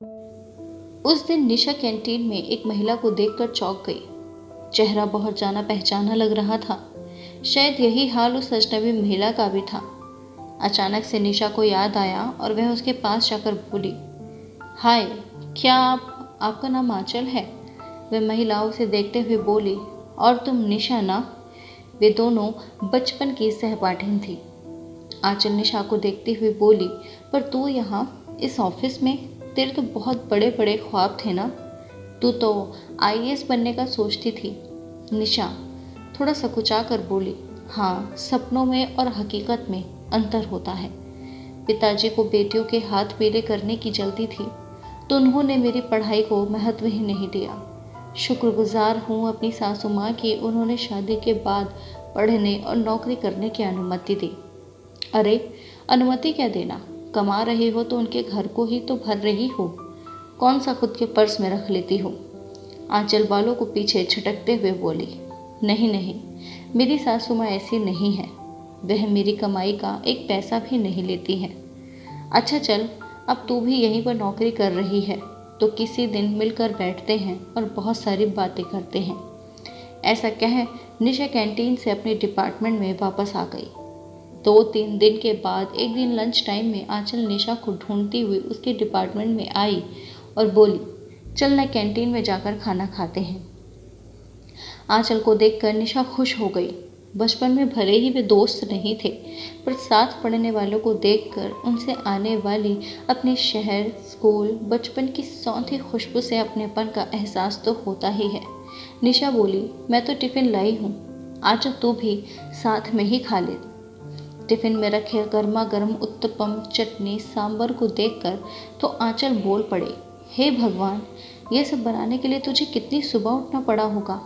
उस दिन निशा कैंटीन में एक महिला को देखकर चौंक गई। चेहरा बहुत जाना पहचाना लग रहा था। शायद यही हाल उस अजनबी महिला का भी था। अचानक से निशा को याद आया और वह उसके पास जाकर बोली, हाय, क्या आपका नाम आंचल है? वह महिला उसे देखते हुए बोली, और तुम निशा ना? वे दोनों बचपन की सहपाठिन थी। आंचल निशा को देखते हुए बोली, पर तू यहाँ इस ऑफिस में? तेरे तो बहुत बड़े बड़े ख्वाब थे ना। तू तो आईएएस बनने का सोचती थी। निशा थोड़ा सकुचा कर बोली, हाँ, सपनों में और हकीकत में अंतर होता है। पिताजी को बेटियों के हाथ पीले करने की जल्दी थी, तो उन्होंने मेरी पढ़ाई को महत्व ही नहीं दिया। शुक्रगुजार हूँ अपनी सासू माँ की, उन्होंने शादी के बाद पढ़ने और नौकरी करने की अनुमति दी। अरे, अनुमति क्या देना, कमा रही हो तो उनके घर को ही तो भर रही हो, कौन सा खुद के पर्स में रख लेती हो? आंचल बालों को पीछे झटकते हुए बोली, नहीं नहीं, मेरी सासू माँ ऐसी नहीं है। वह मेरी कमाई का एक पैसा भी नहीं लेती हैं। अच्छा चल, अब तू भी यहीं पर नौकरी कर रही है, तो किसी दिन मिलकर बैठते हैं और बहुत सारी बातें करते हैं। ऐसा कह निशा कैंटीन से अपने डिपार्टमेंट में वापस आ गई। 2-3 दिन के बाद एक दिन लंच टाइम में आंचल निशा को ढूंढती हुई उसके डिपार्टमेंट में आई और बोली, चल ना कैंटीन में जाकर खाना खाते हैं। आंचल को देखकर निशा खुश हो गई। बचपन में भले ही वे दोस्त नहीं थे, पर साथ पढ़ने वालों को देखकर उनसे आने वाली अपने शहर, स्कूल, बचपन की सौंधी खुशबू से अपनेपन का एहसास तो होता ही है। निशा बोली, मैं तो टिफ़िन लाई हूँ, आंचल तू भी साथ में ही खा ले। टिफ़िन में रखे गर्मा गर्म उत्तपम, चटनी, सांभर को देखकर तो आंचल बोल पड़े, हे भगवान, ये सब बनाने के लिए तुझे कितनी सुबह उठना पड़ा होगा।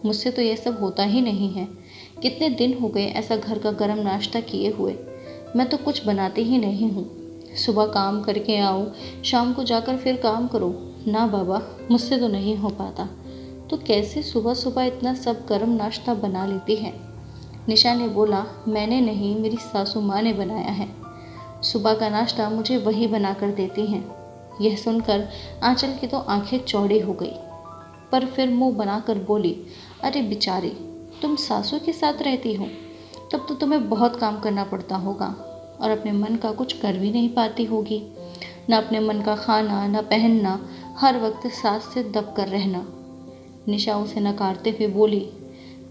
मुझसे तो यह सब होता ही नहीं है। कितने दिन हो गए ऐसा घर का गर्म नाश्ता किए हुए। मैं तो कुछ बनाती ही नहीं हूँ। सुबह काम करके आओ, शाम को जाकर फिर काम करो। ना बाबा, मुझसे तो नहीं हो पाता। तो कैसे सुबह सुबह इतना सब गर्म नाश्ता बना लेती है? निशा ने बोला, मैंने नहीं, मेरी सासू माँ ने बनाया है। सुबह का नाश्ता मुझे वही बना कर देती हैं। यह सुनकर आंचल की तो आंखें चौड़ी हो गई, पर फिर मुंह बनाकर बोली, अरे बेचारी, तुम सासू के साथ रहती हो, तब तो तुम्हें बहुत काम करना पड़ता होगा और अपने मन का कुछ कर भी नहीं पाती होगी। न अपने मन का खाना, न पहनना, हर वक्त सास से दब कर रहना। निशा उसे नकारते हुए बोली,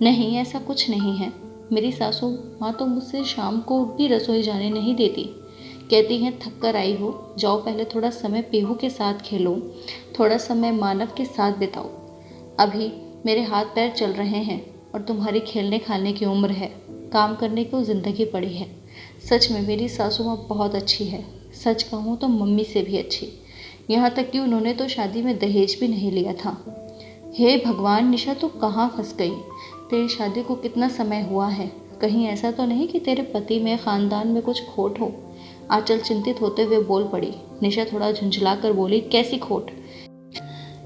नहीं, ऐसा कुछ नहीं है। मेरी सासू माँ तो मुझसे शाम को भी रसोई जाने नहीं देती। कहती हैं, थक कर आई हो, जाओ पहले थोड़ा समय पीहू के साथ खेलो, थोड़ा समय मानव के साथ बिताओ। अभी मेरे हाथ पैर चल रहे हैं और तुम्हारी खेलने खाने की उम्र है, काम करने को ज़िंदगी पड़ी है। सच में मेरी सासू माँ बहुत अच्छी है, सच कहूँ तो मम्मी से भी अच्छी। यहाँ तक कि उन्होंने तो शादी में दहेज भी नहीं लिया था। हे भगवान, निशा तू कहाँ फंस गई? तेरी शादी को कितना समय हुआ है? कहीं ऐसा तो नहीं कि तेरे पति में, ख़ानदान में कुछ खोट हो? आंचल चिंतित होते हुए बोल पड़ी। निशा थोड़ा झुंझला कर बोली, कैसी खोट?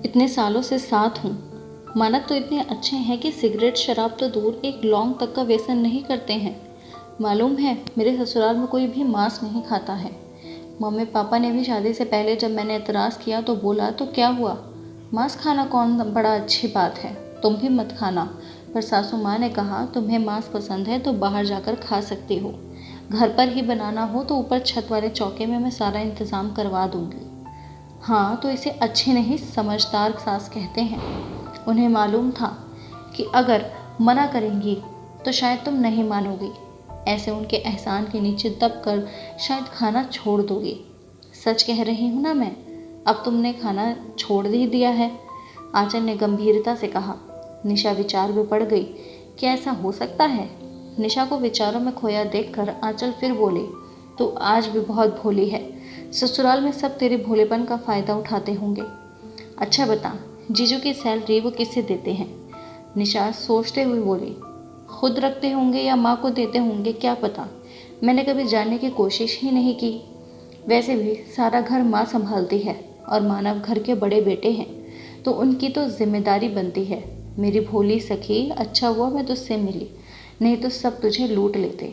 इतने सालों से साथ हूँ। मानव तो इतने अच्छे हैं कि सिगरेट शराब तो दूर, एक लौंग तक का व्यसन नहीं करते हैं। मालूम है, मेरे ससुराल में कोई भी मांस नहीं खाता है। मम्मी पापा ने भी शादी से पहले जब मैंने एतराज़ किया तो बोला, तो क्या हुआ, मांस खाना कौन बड़ा अच्छी बात है, तुम भी मत खाना। पर सासू माँ ने कहा, तुम्हें मांस पसंद है तो बाहर जाकर खा सकती हो, घर पर ही बनाना हो तो ऊपर छत वाले चौके में मैं सारा इंतज़ाम करवा दूँगी। हाँ, तो इसे अच्छी नहीं, समझदार सास कहते हैं। उन्हें मालूम था कि अगर मना करेंगी तो शायद तुम नहीं मानोगी, ऐसे उनके एहसान के नीचे दब कर शायद खाना छोड़ दोगी। सच कह रही हूँ ना मैं, अब तुमने खाना छोड़ ही दिया है, आंचल ने गंभीरता से कहा। निशा विचार में पड़ गई, क्या ऐसा हो सकता है? निशा को विचारों में खोया देखकर आंचल फिर बोली, तू आज भी बहुत भोली है, ससुराल में सब तेरे भोलेपन का फ़ायदा उठाते होंगे। अच्छा बता, जीजू की सैलरी वो किससे देते हैं? निशा सोचते हुए बोली, खुद रखते होंगे या माँ को देते होंगे, क्या पता, मैंने कभी जानने की कोशिश ही नहीं की। वैसे भी सारा घर माँ संभालती है और मानव घर के बड़े बेटे हैं, तो उनकी तो जिम्मेदारी बनती है। मेरी भोली सखी, अच्छा हुआ मैं तुझसे मिली, नहीं तो सब तुझे लूट लेते।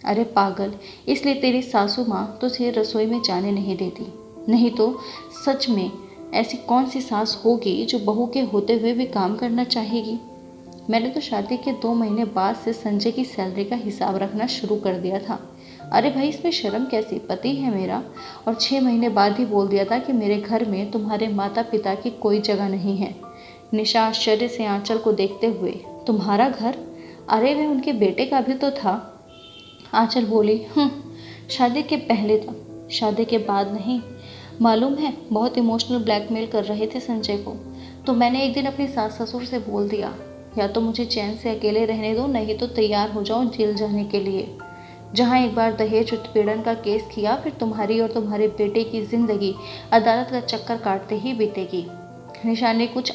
अरे पागल, इसलिए तेरी सासू माँ तुझे रसोई में जाने नहीं देती। नहीं तो सच में ऐसी कौन सी सास होगी जो बहू के होते हुए भी काम करना चाहेगी। मैंने तो शादी के 2 महीने बाद से संजय की सैलरी का हिसाब रखना शुरू कर दिया था। अरे भाई, इसमें शर्म कैसी, पति है मेरा। और 6 महीने बाद ही बोल दिया था कि मेरे घर में तुम्हारे माता पिता की कोई जगह नहीं है। निशा आश्चर्य से आंचल को देखते हुए, तुम्हारा घर? अरे वह उनके बेटे का भी तो था। आंचल बोली, शादी के पहले था, शादी के बाद नहीं। मालूम है, बहुत इमोशनल ब्लैकमेल कर रहे थे संजय को। तो मैंने एक दिन अपनी सास ससुर से बोल दिया, या तो मुझे चैन से अकेले रहने दो, नहीं तो तैयार हो जाओ जेल जाने के लिए। जहाँ एक बार दहेज उत्पीड़न का केस किया, फिर तुम्हारी और तुम्हारे बेटे की जिंदगी अदालत का चक्कर काटते ही बीतेगी। निशा ने कुछ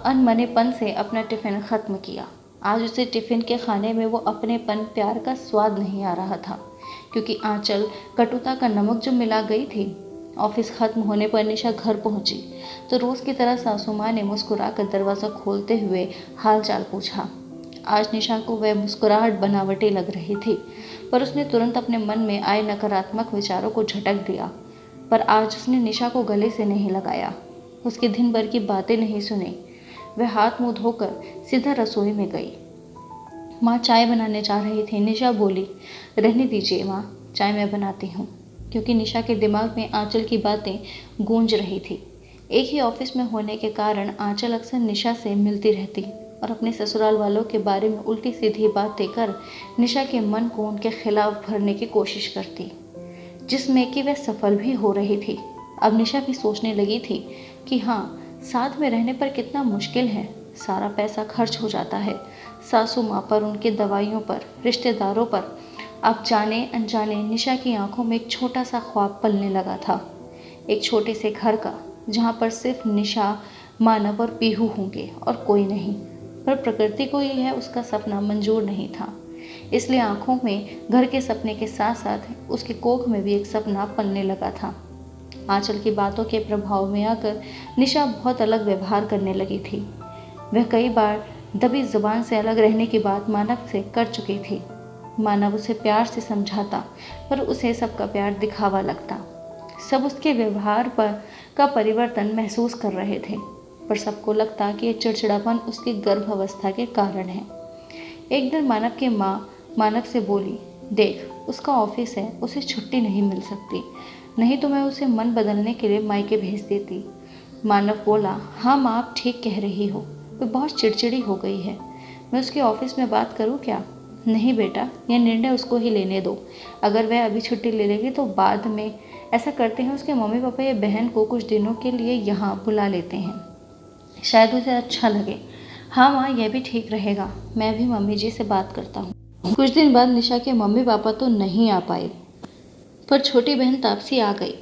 अनमनेपन से अपना टिफिन खत्म किया। आज उसे टिफिन के खाने में वो अपनेपन, प्यार का स्वाद नहीं आ रहा था, क्योंकि आंचल कटुता का नमक जो मिला गई थी। ऑफिस खत्म होने पर निशा घर पहुंची तो रोज की तरह सासू माँ ने मुस्कुराकर दरवाज़ा खोलते हुए हाल चाल पूछा। आज निशा को वह मुस्कुराहट बनावटी लग रही थी, पर उसने तुरंत अपने मन में आए नकारात्मक विचारों को झटक दिया। पर आज उसने निशा को गले से नहीं लगाया, उसके दिन भर की बातें नहीं सुनी। वह हाथ मुंह धोकर सीधा रसोई में गई। माँ चाय बनाने जा रही थी। निशा बोली, रहने दीजिए माँ, चाय मैं बनाती हूँ, क्योंकि निशा के दिमाग में आंचल की बातें गूंज रही थी। एक ही ऑफिस में होने के कारण आंचल अक्सर निशा से मिलती रहती और अपने ससुराल वालों के बारे में उल्टी सीधी बातें कर निशा के मन को उनके खिलाफ भरने की कोशिश करती, जिसमें कि वह सफल भी हो रही थी। अब निशा भी सोचने लगी थी कि हाँ, साथ में रहने पर कितना मुश्किल है। सारा पैसा खर्च हो जाता है, सासू माँ पर, उनके दवाइयों पर, रिश्तेदारों पर। अब जाने अनजाने निशा की आंखों में एक छोटा सा ख्वाब पलने लगा था, एक छोटे से घर का, जहाँ पर सिर्फ निशा, मानव और पीहू होंगे और कोई नहीं। पर प्रकृति को यह उसका सपना मंजूर नहीं था, इसलिए आंखों में घर के सपने के साथ साथ उसके कोख में भी एक सपना पलने लगा था। आंचल की बातों के प्रभाव में आकर निशा बहुत अलग व्यवहार करने लगी थी। वह कई बार दबी जुबान से अलग रहने की बात मानव से कर चुकी थी। मानव उसे प्यार से समझाता, पर उसे सबका प्यार दिखावा लगता। सब उसके व्यवहार का परिवर्तन महसूस कर रहे थे, पर सबको लगता कि यह चिड़चिड़ापन उसकी गर्भावस्था के कारण है। एक दिन मानव की माँ मानव से बोली, देख, उसका ऑफिस है, उसे छुट्टी नहीं मिल सकती, नहीं तो मैं उसे मन बदलने के लिए मायके भेज देती। मानव बोला, हाँ माँ, आप ठीक कह रही हो, वह बहुत चिड़चिड़ी हो गई है, मैं उसके ऑफिस में बात करूँ क्या? नहीं बेटा, यह निर्णय उसको ही लेने दो। अगर वह अभी छुट्टी ले लेगी तो बाद में ऐसा करते हैं, उसके मम्मी पापा या बहन को कुछ दिनों के लिए यहाँ बुला लेते हैं, शायद उसे अच्छा लगे। हाँ माँ, यह भी ठीक रहेगा, मैं भी मम्मी जी से बात करता हूँ। कुछ दिन बाद निशा के मम्मी पापा तो नहीं आ पाए, पर छोटी बहन तापसी आ गई।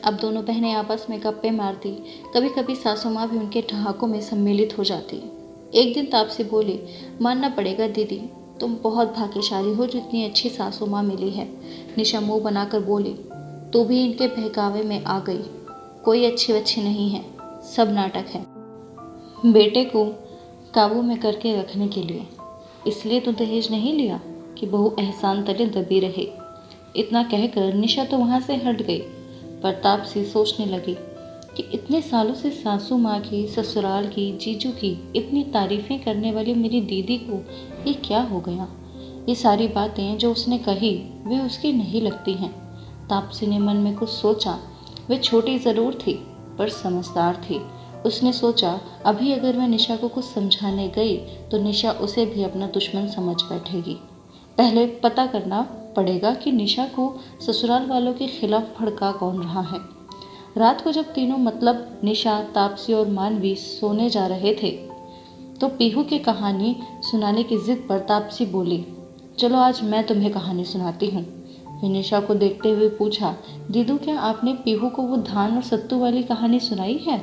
अब दोनों बहनें आपस में गप्पे मारती, कभी कभी सासू माँ भी उनके ठहाकों में सम्मिलित हो जाती। एक दिन तापसी बोली, मानना पड़ेगा दीदी, तुम बहुत भाग्यशाली हो जो इतनी अच्छी सासू माँ मिली है। निशा मुँह बनाकर बोली, तू भी इनके बहकावे में आ गई, कोई अच्छी वच्छी नहीं है, सब नाटक है, बेटे को काबू में करके रखने के लिए। इसलिए तो दहेज नहीं लिया कि बहू एहसान तले दबी रहे। इतना कहकर निशा तो वहाँ से हट गई, पर तापसी सोचने लगी कि इतने सालों से सासू माँ की, ससुराल की, जीजू की इतनी तारीफ़ें करने वाली मेरी दीदी को ये क्या हो गया। ये सारी बातें जो उसने कही वे उसकी नहीं लगती हैं। तापसी ने मन में कुछ सोचा। वे छोटी ज़रूर थी पर समझदार थी। उसने सोचा, अभी अगर मैं निशा को कुछ समझाने गई तो निशा उसे भी अपना दुश्मन समझ बैठेगी। पहले पता करना पड़ेगा कि निशा को ससुराल वालों के खिलाफ भड़का कौन रहा है। रात को जब तीनों, मतलब निशा, तापसी और मानवी सोने जा रहे थे तो पीहू की कहानी सुनाने की जिद पर तापसी बोली, चलो आज मैं तुम्हें कहानी सुनाती हूँ। फिर निशा को देखते हुए पूछा, दीदू, क्या आपने पीहू को वो धान और सत्तू वाली कहानी सुनाई है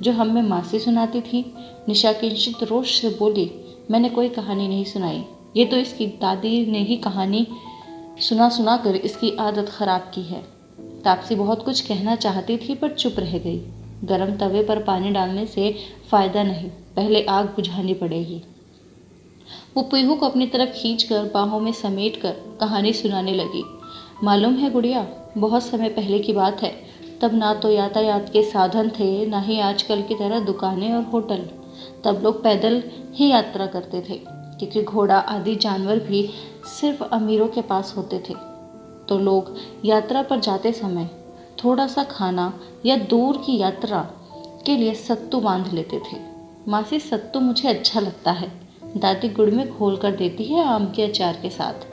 जो हमें मासी सुनाती थी? निशा किंचित रोष से बोली, मैंने कोई कहानी नहीं सुनाई, ये तो इसकी दादी ने ही कहानी सुना कर इसकी आदत खराब की है। तापसी बहुत कुछ कहना चाहती थी पर चुप रह गई। गरम तवे पर पानी डालने से फायदा नहीं, पहले आग बुझानी पड़ेगी। वो पीहू को अपनी तरफ खींचकर बाहों में समेट कर कहानी सुनाने लगी। मालूम है गुड़िया, बहुत समय पहले की बात है। तब ना तो यातायात के साधन थे, ना ही आजकल की तरह दुकानें और होटल। तब लोग पैदल ही यात्रा करते थे, क्योंकि घोड़ा आदि जानवर भी सिर्फ अमीरों के पास होते थे। तो लोग यात्रा पर जाते समय थोड़ा सा खाना या दूर की यात्रा के लिए सत्तू बांध लेते थे। मासी, सत्तू मुझे अच्छा लगता है। दादी गुड़ में घोल कर देती है आम के अचार के साथ।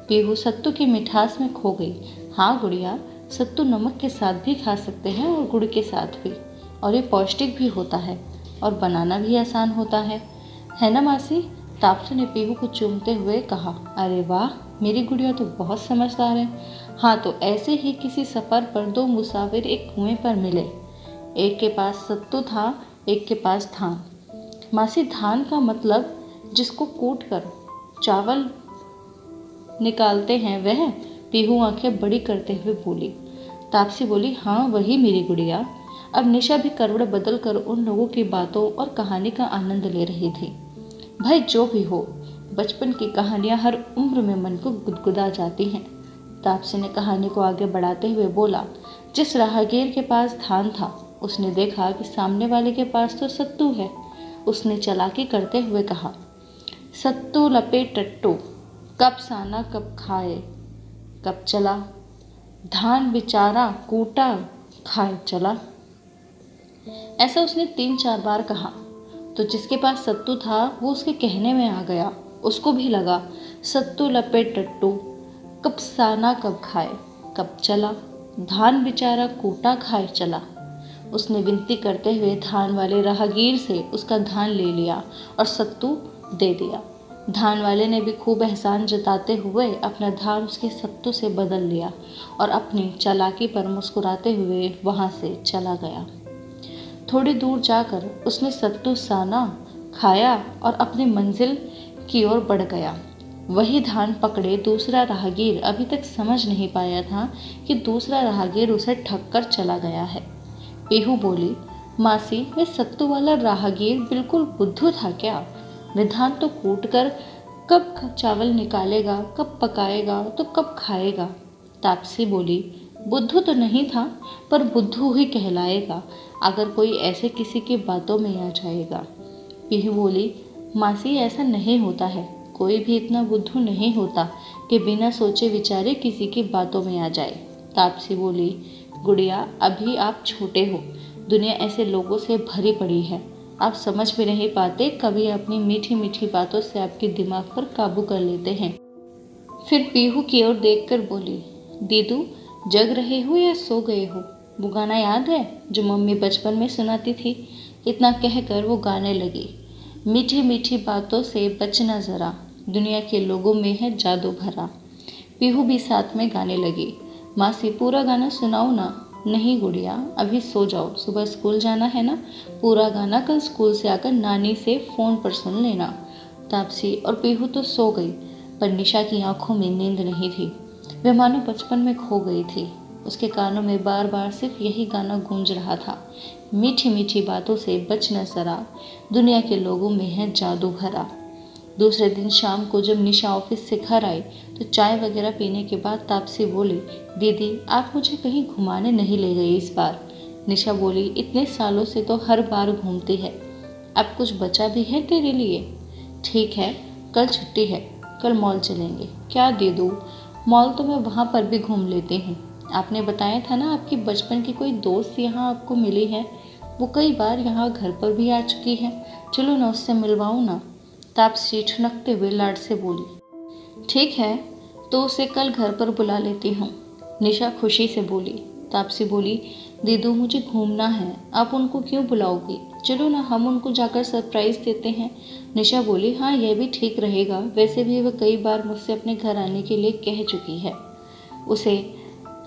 पीहू सत्तू की मिठास में खो गई। हाँ गुड़िया, सत्तू नमक के साथ भी खा सकते हैं और गुड़ के साथ भी, और ये पौष्टिक भी होता है और बनाना भी आसान होता है ना मासी? तापसी ने पीहू को चूमते हुए कहा। अरे वाह, मेरी गुड़िया तो बहुत समझदार है। हाँ, तो ऐसे ही किसी सफ़र पर दो मुसाफिर एक कुएं पर मिले। एक के पास सत्तू था, एक के पास धान। मासी, धान का मतलब जिसको कूट कर चावल निकालते हैं वह? पीहू आंखें बड़ी करते हुए बोली। तापसी बोली, हाँ वही मेरी गुड़िया। अब निशा भी करवड़ बदल कर उन लोगों की बातों और कहानी का आनंद ले रही थी। भाई जो भी हो, बचपन की कहानियां हर उम्र में मन को गुदगुदा जाती हैं। तापसी ने कहानी को आगे बढ़ाते हुए बोला। जिस राहगीर के पास धान था, उसने देखा कि सामने वाले के पास तो सत्तू है। उसने चालाकी करते हुए कहा, सत्तू लपेट टट्टू, कब साना कब खाए कब चला, धान बेचारा कूटा खाए चला। ऐसा उसने 3-4 बार कहा तो जिसके पास सत्तू था वो उसके कहने में आ गया। उसको भी लगा, सत्तू लपेट टट्टू, कब साना कब खाए कब चला, धान बेचारा कूटा खाए चला। उसने विनती करते हुए धान वाले राहगीर से उसका धान ले लिया और सत्तू दे दिया। धान वाले ने भी खूब एहसान जताते हुए अपना धान उसके सत्तू से बदल लिया और अपनी चालाकी पर मुस्कुराते हुए वहाँ से चला गया। थोड़ी दूर जाकर उसने सत्तू साना खाया और अपनी मंजिल की ओर बढ़ गया। वही धान पकड़े दूसरा राहगीर अभी तक समझ नहीं पाया था कि दूसरा राहगीर उसे ठग कर चला गया है। पीहू बोली, मासी, वे सत्तू वाला राहगीर बिल्कुल बुद्धू था क्या? वे धान तो कूट कर कब चावल निकालेगा, कब पकाएगा तो कब खाएगा। तापसी बोली, बुद्धू तो नहीं था, पर बुद्धू ही कहलाएगा अगर कोई ऐसे किसी की बातों में आ जाएगा। पीहू बोली, मासी, ऐसा नहीं होता है। कोई भी इतना बुद्धू नहीं होता कि बिना सोचे विचारे किसी की बातों में आ जाए। तापसी बोली, गुड़िया, अभी आप छोटे हो, दुनिया ऐसे लोगों से भरी पड़ी है, आप समझ भी नहीं पाते। कभी अपनी मीठी मीठी बातों से आपके दिमाग पर काबू कर लेते हैं। फिर पीहू की ओर देखकर बोली, दीदू, जग रहे हो या सो गए हो? वो गाना याद है जो मम्मी बचपन में सुनाती थी? इतना कहकर वो गाने लगी, मीठी मीठी बातों से बचना ज़रा, दुनिया के लोगों में है जादू भरा। पीहू भी साथ में गाने लगी। मासी, पूरा गाना सुनाओ ना। नहीं गुड़िया, अभी सो जाओ, सुबह स्कूल जाना है ना। पूरा गाना कल स्कूल से आकर नानी से फ़ोन पर सुन लेना। तापसी और पीहू तो सो गई, पर निशा की आंखों में नींद नहीं थी। वह मानो बचपन में खो गई थी। उसके कानों में बार बार सिर्फ यही गाना गूंज रहा था, मीठी मीठी बातों से बचना ज़रा, दुनिया के लोगों में है जादू भरा। दूसरे दिन शाम को जब निशा ऑफिस से घर आई तो चाय वगैरह पीने के बाद तापसी बोली, दीदी, आप मुझे कहीं घुमाने नहीं ले गई इस बार। निशा बोली, इतने सालों से तो हर बार घूमती है, अब कुछ बचा भी है तेरे लिए? ठीक है, कल छुट्टी है, कल मॉल चलेंगे। क्या दे दूँ? मॉल तो मैं वहाँ पर भी घूम लेती हूँ। आपने बताया था ना आपकी बचपन की कोई दोस्त यहाँ आपको मिली है, वो कई बार यहाँ घर पर भी आ चुकी है, चलो ना उससे मिलवाऊँ ना। तापसी ठुनकते हुए लाड से बोली, ठीक है, तो उसे कल घर पर बुला लेती हूँ। निशा खुशी से बोली। तापसी बोली, दीदू, मुझे घूमना है, आप उनको क्यों बुलाओगी? चलो ना, हम उनको जाकर सरप्राइज़ देते हैं। निशा बोली, हाँ यह भी ठीक रहेगा, वैसे भी वह कई बार मुझसे अपने घर आने के लिए कह चुकी है, उसे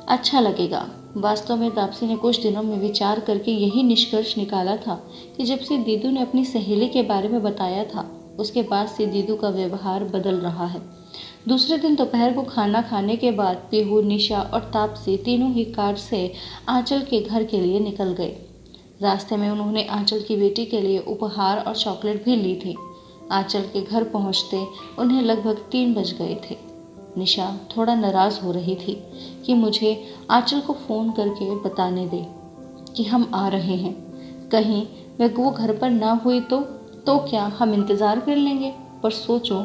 अच्छा लगेगा। वास्तव में तापसी ने कुछ दिनों में विचार करके यही निष्कर्ष निकाला था कि जब से दीदू ने अपनी सहेली के बारे में बताया था, उसके बाद से दीदू का व्यवहार बदल रहा है। दूसरे दिन दोपहर को खाना खाने के बाद पीहू, निशा और तापसी तीनों ही कार से आंचल के घर के लिए निकल गए। रास्ते में उन्होंने आंचल की बेटी के लिए उपहार और चॉकलेट भी ली थी। आंचल के घर पहुंचते उन्हें लगभग 3 बज गए थे। निशा थोड़ा नाराज़ हो रही थी कि मुझे आंचल को फ़ोन करके बताने दे कि हम आ रहे हैं। कहीं वो घर पर ना हुई तो क्या हम इंतज़ार कर लेंगे, पर सोचो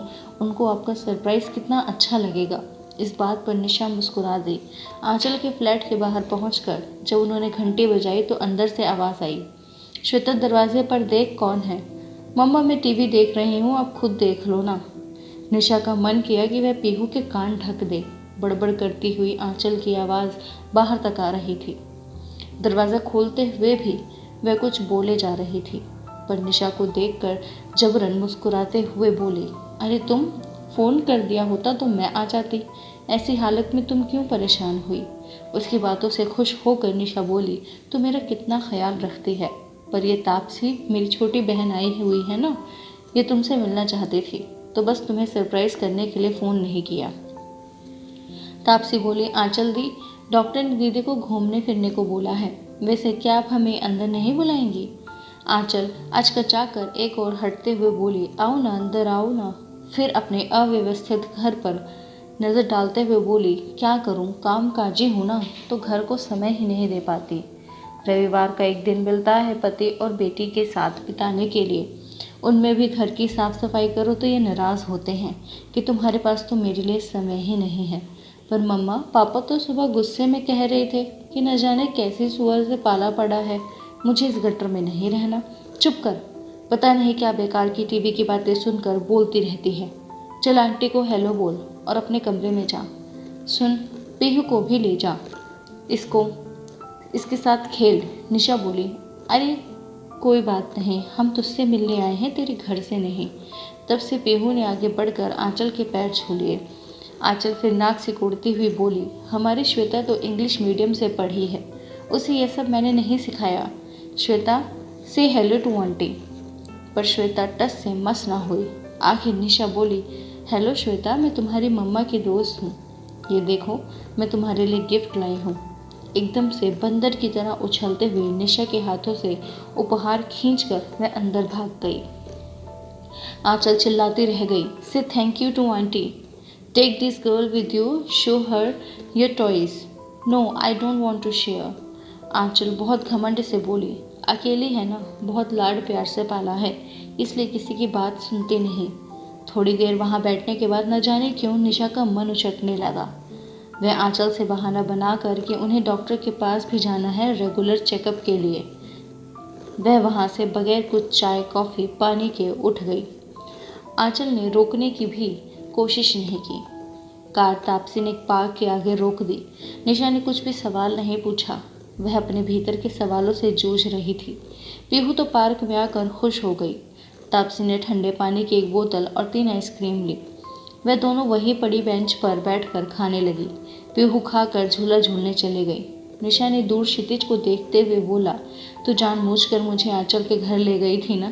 उनको आपका सरप्राइज़ कितना अच्छा लगेगा। इस बात पर निशा मुस्कुरा दी। आंचल के फ्लैट के बाहर पहुंचकर जब उन्होंने घंटी बजाई तो अंदर से आवाज़ आई, श्वेता दरवाजे पर देख कौन है। मम्मा मैं टीवी देख रही हूँ, आप खुद देख लो ना। निशा का मन किया कि वह पीहू के कान ढक दे। बड़बड़ करती हुई आंचल की आवाज़ बाहर तक आ रही थी। दरवाज़ा खोलते हुए भी वह कुछ बोले जा रही थी, पर निशा को देखकर जबरन मुस्कुराते हुए बोली, अरे तुम फ़ोन कर दिया होता तो मैं आ जाती। ऐसी हालत में तुम क्यों परेशान हुई। उसकी बातों से खुश होकर निशा बोली, तो मेरा कितना ख्याल रखती है, पर ये तापसी मेरी छोटी बहन आई हुई है ना, ये तुमसे मिलना चाहती थी, तो बस तुम्हें सरप्राइज़ करने के लिए फ़ोन नहीं किया। तापसी बोली, आंचल दी, डॉक्टर ने दीदी को घूमने फिरने को बोला है, वैसे क्या आप हमें अंदर नहीं बुलाएंगी। आंचल अचकचाकर एक और हटते हुए बोली, आओ ना अंदर आओ ना। फिर अपने अव्यवस्थित घर पर नज़र डालते हुए बोली, क्या करूं, काम काजी हूं ना, तो घर को समय ही नहीं दे पाती। रविवार का एक दिन मिलता है पति और बेटी के साथ बिताने के लिए, उनमें भी घर की साफ़ सफाई करो तो ये नाराज़ होते हैं कि तुम्हारे पास तो मेरे लिए समय ही नहीं है। पर मम्मा पापा तो सुबह गुस्से में कह रहे थे कि न जाने कैसी सुअर से पाला पड़ा है, मुझे इस गटर में नहीं रहना। चुप कर, पता नहीं क्या बेकार की टीवी की बातें सुनकर बोलती रहती है। चल आंटी को हेलो बोल और अपने कमरे में जा। सुन, पीहू को भी ले जा, इसके साथ खेल। निशा बोली, अरे कोई बात नहीं, हम तुझसे मिलने आए हैं, तेरे घर से नहीं। तब से पीहू ने आगे बढ़कर आंचल के पैर छू लिए। आंचल फिर नाक सिकोड़ती हुई बोली, हमारी श्वेता तो इंग्लिश मीडियम से पढ़ी है, उसे यह सब मैंने नहीं सिखाया। श्वेता से हेलो टू आंटी। पर श्वेता टस से मस ना हुई। आखिर निशा बोली, हेलो श्वेता, मैं तुम्हारी मम्मा की दोस्त हूँ, ये देखो मैं तुम्हारे लिए गिफ्ट लाई हूँ। एकदम से बंदर की तरह उछलते हुए निशा के हाथों से उपहार खींचकर वह अंदर भाग गई। आंचल चिल्लाती रह गई, से thank you to aunty, take this girl with you, show her your toys. No I don't want to share. Aanchal बहुत घमंड से बोली, अकेली है ना, बहुत लाड प्यार से पाला है, इसलिए किसी की बात सुनती नहीं। थोड़ी देर वहाँ बैठने के बाद न जाने क्यों निशा का मन उचटने लगा। वह आंचल से बहाना बना कर कि उन्हें डॉक्टर के पास भी जाना है रेगुलर चेकअप के लिए, वह वहाँ से बगैर कुछ चाय कॉफ़ी पानी के उठ गई। आंचल ने रोकने की भी कोशिश नहीं की। कार तापसी ने पार्क के आगे रोक दी। निशा ने कुछ भी सवाल नहीं पूछा, वह अपने भीतर के सवालों से जूझ रही थी। पीहू तो पार्क में आकर खुश हो गई। तापसी ने ठंडे पानी की एक बोतल और 3 आइसक्रीम ली। वह दोनों वही पड़ी बेंच पर बैठकर खाने लगी। पीहू खाकर झूला झूलने चले गई। निशा ने दूर क्षितिज को देखते हुए बोला, तू जानबूझकर मुझे आंचल के घर ले गई थी ना।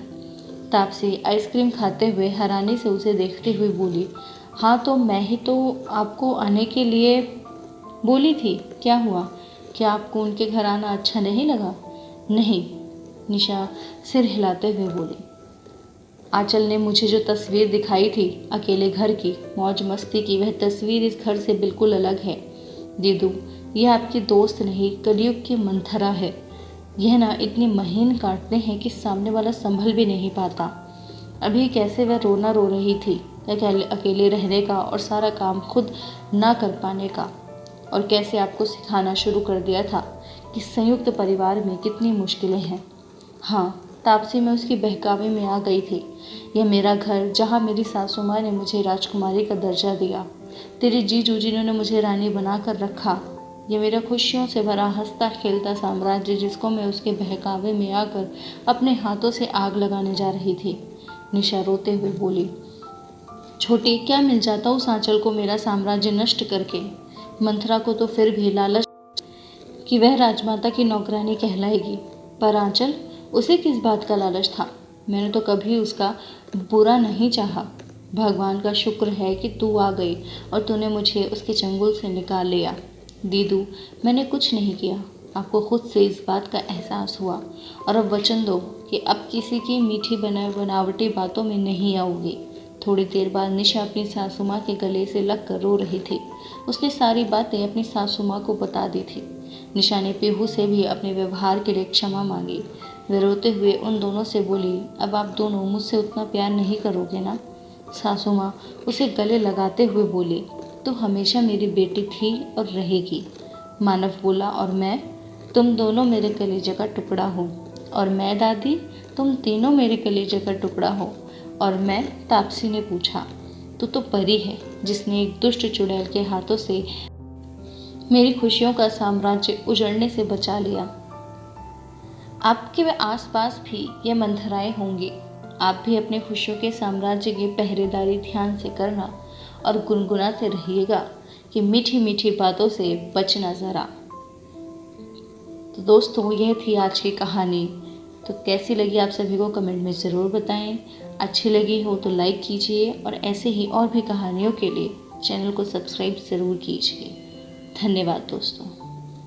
तापसी आइसक्रीम खाते हुए हैरानी से उसे देखते हुए बोली, हाँ तो मैं ही तो आपको आने के लिए बोली थी, क्या हुआ, क्या आपको उनके घर आना अच्छा नहीं लगा। नहीं, निशा सिर हिलाते हुए बोली, आंचल ने मुझे जो तस्वीर दिखाई थी अकेले घर की, मौज मस्ती की, वह तस्वीर इस घर से बिल्कुल अलग है। दीदू, यह आपकी दोस्त नहीं, कलयुग की मंथरा है। यह ना इतनी महीन काटते हैं कि सामने वाला संभल भी नहीं पाता। अभी कैसे वह रोना रो रही थी, अकेले रहने का और सारा काम खुद ना कर पाने का, और कैसे आपको सिखाना शुरू कर दिया था कि संयुक्त परिवार में कितनी मुश्किलें हैं। हाँ, तापसी में उसकी बहकावे में आ गई थी। यह मेरा घर, जहाँ मेरी सासू माँ ने मुझे राजकुमारी का दर्जा दिया, तेरी जीजू जिन्होंने मुझे रानी बनाकर रखा, ये मेरा खुशियों से भरा हंसता खेलता साम्राज्य जिसको मैं उसके बहकावे में आकर अपने हाथों से आग लगाने जा रही थी। निशा रोते हुए बोली, छोटी, क्या मिल जाता उस आंचल को मेरा साम्राज्य नष्ट करके। मंथरा को तो फिर भी लालच कि वह राजमाता की नौकरानी कहलाएगी, पर आंचल, उसे किस बात का लालच था। मैंने तो कभी उसका बुरा नहीं चाहा। भगवान का शुक्र है कि तू आ गई और तूने मुझे उसके चंगुल से निकाल लिया। दीदू, मैंने कुछ नहीं किया, आपको खुद से इस बात का एहसास हुआ, और अब वचन दो कि अब किसी की मीठी बनावटी बातों में नहीं आओगी। थोड़ी देर बाद निशा अपनी सासू माँ के गले से लगकर रो रही थी। उसने सारी बातें अपनी सासू माँ को बता दी थी। निशा ने पीहू से भी अपने व्यवहार के लिए क्षमा मांगी। वे रोते हुए उन दोनों से बोली, अब आप दोनों मुझसे उतना प्यार नहीं करोगे ना? सासू माँ उसे गले लगाते हुए बोली, तू हमेशा मेरी बेटी थी और रहेगी। मानव बोला, और मैं? तुम दोनों मेरे कलेजे का टुकड़ा हो। और मैं दादी? तुम तीनों मेरे कलेजे का टुकड़ा हो। और मैं? तापसी ने पूछा। तू तो परी है जिसने एक दुष्ट चुड़ैल के हाथों से मेरी खुशियों का साम्राज्य उजड़ने से बचा लिया। आपके आसपास भी ये मंथराएं होंगी। आप भी अपने खुशियों के साम्राज्य की पहरेदारी ध्यान से करना और गुनगुनाते रहिएगा कि मीठी मीठी बातों से बचना ज़रा। तो दोस्तों, यह थी आज की कहानी। तो कैसी लगी आप सभी को कमेंट में ज़रूर बताएं। अच्छी लगी हो तो लाइक कीजिए और ऐसे ही और भी कहानियों के लिए चैनल को सब्सक्राइब ज़रूर कीजिए। धन्यवाद दोस्तों।